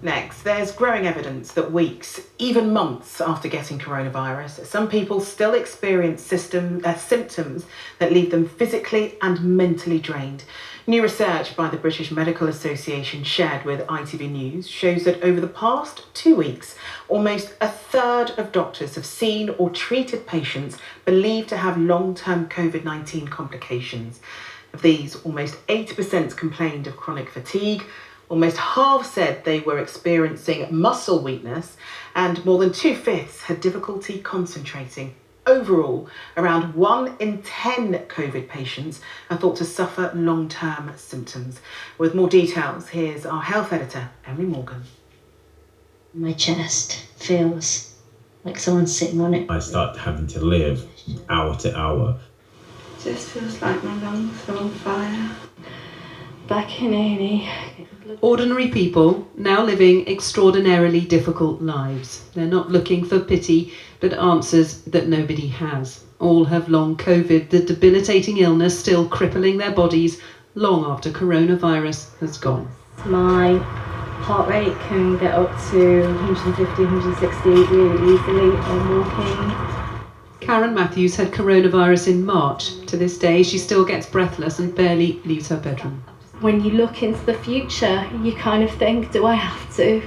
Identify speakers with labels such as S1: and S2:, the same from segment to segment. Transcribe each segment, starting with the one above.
S1: Next, there's growing evidence that weeks, even months after getting coronavirus, some people still experience symptoms that leave them physically and mentally drained. New research by the British Medical Association shared with ITV News shows that over the past 2 weeks, almost a third of doctors have seen or treated patients believed to have long-term COVID-19 complications. Of these, almost 80% complained of chronic fatigue, almost half said they were experiencing muscle weakness, and more than 2/5 had difficulty concentrating. Overall, around 1 in 10 COVID patients are thought to suffer long-term symptoms. With more details, here's our health editor, Emily Morgan.
S2: My chest feels like someone's sitting on it.
S3: I start having to live hour to hour.
S4: It just feels like my lungs are on fire. Back in A&E.
S5: Ordinary people now living extraordinarily difficult lives. They're not looking for pity, but answers that nobody has. All have long COVID, the debilitating illness still crippling their bodies long after coronavirus has gone.
S4: My heart rate can get up to 150, 160 really easily on walking.
S5: Karen Matthews had coronavirus in March. To this day, she still gets breathless and barely leaves her bedroom.
S4: When you look into the future, you kind of think, do I have to,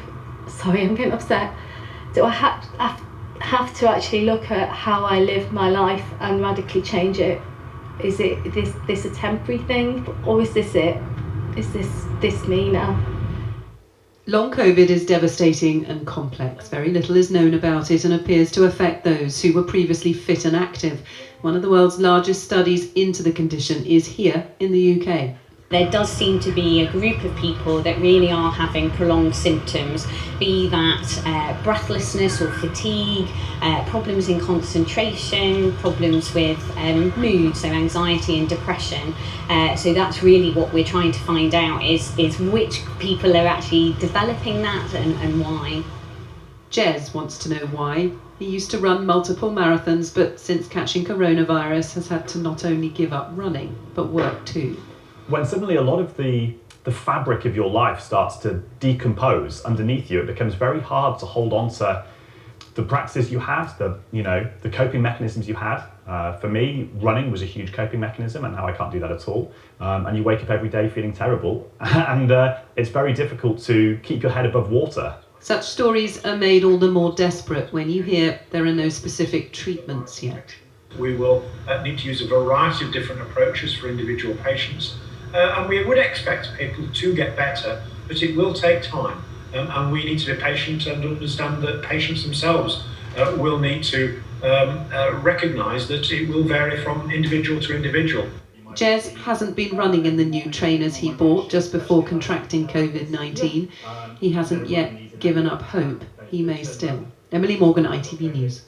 S4: sorry, I'm getting upset, do I have to actually look at how I live my life and radically change it? Is it this a temporary thing, or is this it? Is this me now?
S5: Long COVID is devastating and complex. Very little is known about it and appears to affect those who were previously fit and active. One of the world's largest studies into the condition is here in the UK.
S2: There does seem to be a group of people that really are having prolonged symptoms, be that breathlessness or fatigue, problems in concentration, problems with mood, so anxiety and depression. So that's really what we're trying to find out is which people are actually developing that and why.
S5: Jez wants to know why. He used to run multiple marathons, but since catching coronavirus has had to not only give up running, but work too.
S6: When suddenly a lot of the fabric of your life starts to decompose underneath you, it becomes very hard to hold on to the practices you had, the coping mechanisms you had. For me, running was a huge coping mechanism, and now I can't do that at all. And you wake up every day feeling terrible, and it's very difficult to keep your head above water.
S5: Such stories are made all the more desperate when you hear there are no specific treatments yet.
S7: We will need to use a variety of different approaches for individual patients. And we would expect people to get better, but it will take time. And we need to be patient and understand that patients themselves will need to recognise that it will vary from individual to individual.
S5: Jez hasn't been running in the new trainers he bought just before contracting COVID-19. He hasn't yet given up hope. He may still. Emily Morgan, ITV News.